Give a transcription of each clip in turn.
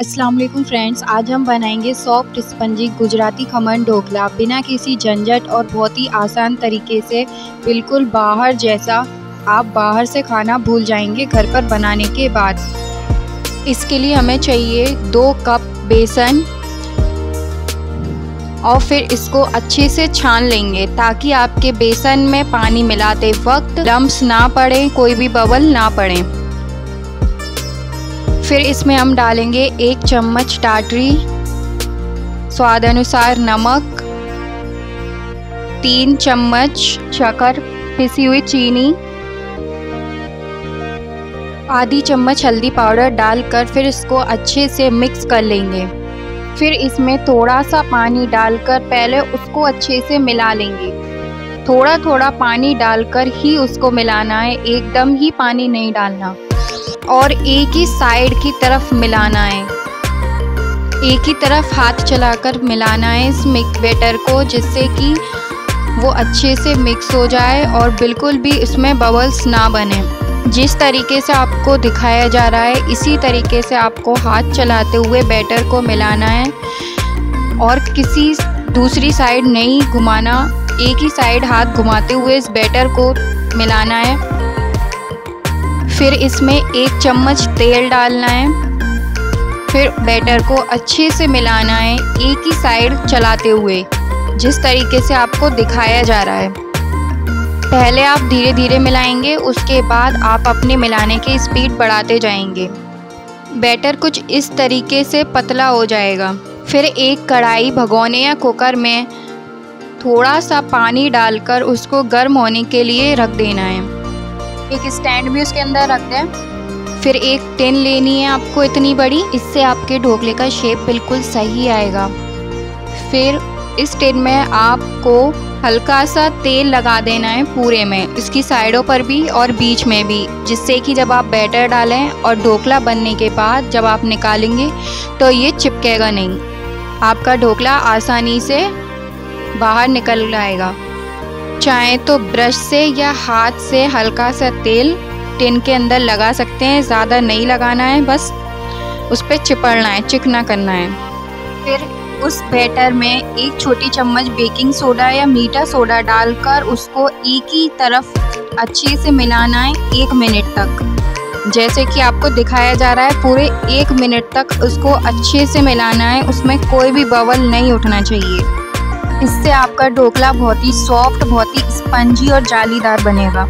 अस्सलाम वालेकुम फ्रेंड्स, आज हम बनाएंगे सॉफ्ट स्पंजी गुजराती खमन ढोकला बिना किसी झंझट और बहुत ही आसान तरीके से। बिल्कुल बाहर जैसा, आप बाहर से खाना भूल जाएंगे घर पर बनाने के बाद। इसके लिए हमें चाहिए 2 कप बेसन और फिर इसको अच्छे से छान लेंगे ताकि आपके बेसन में पानी मिलाते वक्त लम्स ना पड़े, कोई भी बबल ना पड़े। फिर इसमें हम डालेंगे 1 चम्मच टाटरी, स्वाद अनुसार नमक, 3 चम्मच शक्कर, पिसी हुई चीनी, आधी चम्मच हल्दी पाउडर डालकर फिर इसको अच्छे से मिक्स कर लेंगे। फिर इसमें थोड़ा सा पानी डालकर पहले उसको अच्छे से मिला लेंगे। थोड़ा थोड़ा पानी डालकर ही उसको मिलाना है, एकदम ही पानी नहीं डालना। और एक ही साइड की तरफ मिलाना है, एक ही तरफ हाथ चलाकर मिलाना है इस बैटर को, जिससे कि वो अच्छे से मिक्स हो जाए और बिल्कुल भी इसमें बबल्स ना बने। जिस तरीके से आपको दिखाया जा रहा है इसी तरीके से आपको हाथ चलाते हुए बैटर को मिलाना है और किसी दूसरी साइड नहीं घुमाना, एक ही साइड हाथ घुमाते हुए इस बैटर को मिलाना है। फिर इसमें 1 चम्मच तेल डालना है। फिर बैटर को अच्छे से मिलाना है एक ही साइड चलाते हुए, जिस तरीके से आपको दिखाया जा रहा है। पहले आप धीरे धीरे मिलाएंगे, उसके बाद आप अपने मिलाने की स्पीड बढ़ाते जाएंगे। बैटर कुछ इस तरीके से पतला हो जाएगा। फिर एक कढ़ाई, भगोने या कुकर में थोड़ा सा पानी डालकर उसको गर्म होने के लिए रख देना है। एक स्टैंड भी उसके अंदर रख दें। फिर एक टिन लेनी है आपको इतनी बड़ी, इससे आपके ढोकले का शेप बिल्कुल सही आएगा। फिर इस टिन में आपको हल्का सा तेल लगा देना है पूरे में, इसकी साइडों पर भी और बीच में भी, जिससे कि जब आप बैटर डालें और ढोकला बनने के बाद जब आप निकालेंगे तो ये चिपकेगा नहीं, आपका ढोकला आसानी से बाहर निकल आएगा। चाहे तो ब्रश से या हाथ से हल्का सा तेल टिन के अंदर लगा सकते हैं, ज़्यादा नहीं लगाना है, बस उस पर चिपड़ना है, चिकना करना है। फिर उस बैटर में 1 छोटी चम्मच बेकिंग सोडा या मीठा सोडा डालकर उसको एक ही तरफ अच्छे से मिलाना है 1 मिनट तक। जैसे कि आपको दिखाया जा रहा है, पूरे 1 मिनट तक उसको अच्छे से मिलाना है, उसमें कोई भी बबल नहीं उठना चाहिए। इससे आपका ढोकला बहुत ही सॉफ्ट, बहुत ही स्पंजी और जालीदार बनेगा।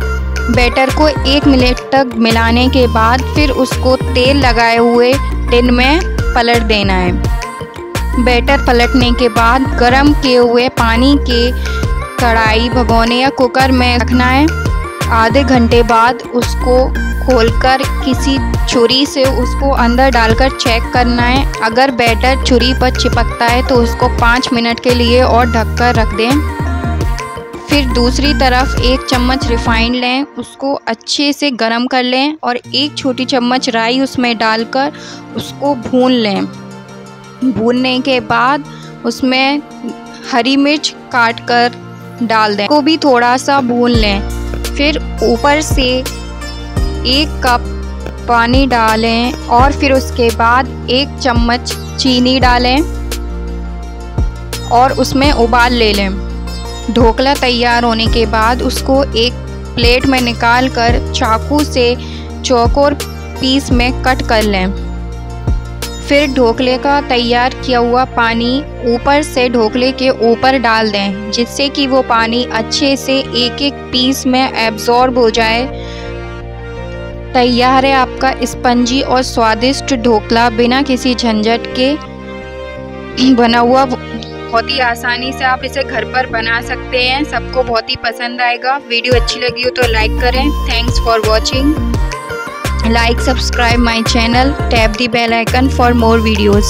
बैटर को 1 मिनट तक मिलाने के बाद फिर उसको तेल लगाए हुए टिन में पलट देना है। बैटर पलटने के बाद गरम किए हुए पानी के कढ़ाई, भगोने या कुकर में रखना है। आधे घंटे बाद उसको खोलकर किसी छुरी से उसको अंदर डालकर चेक करना है। अगर बैटर छुरी पर चिपकता है तो उसको 5 मिनट के लिए और ढककर रख दें। फिर दूसरी तरफ 1 चम्मच रिफाइंड लें, उसको अच्छे से गरम कर लें और 1 छोटी चम्मच राई उसमें डालकर उसको भून लें। भूनने के बाद उसमें हरी मिर्च काट कर डाल दें, को भी थोड़ा सा भून लें। फिर ऊपर से 1 कप पानी डालें और फिर उसके बाद 1 चम्मच चीनी डालें और उसमें उबाल ले लें। ढोकला तैयार होने के बाद उसको एक प्लेट में निकाल कर चाकू से चौकोर पीस में कट कर लें। फिर ढोकले का तैयार किया हुआ पानी ऊपर से ढोकले के ऊपर डाल दें, जिससे कि वो पानी अच्छे से एक एक पीस में एब्जॉर्ब हो जाए। तैयार है आपका स्पंजी और स्वादिष्ट ढोकला बिना किसी झंझट के बना हुआ। बहुत ही आसानी से आप इसे घर पर बना सकते हैं, सबको बहुत ही पसंद आएगा। वीडियो अच्छी लगी हो तो लाइक करें। Thanks for watching. Like, subscribe my channel, tap the bell icon for more videos.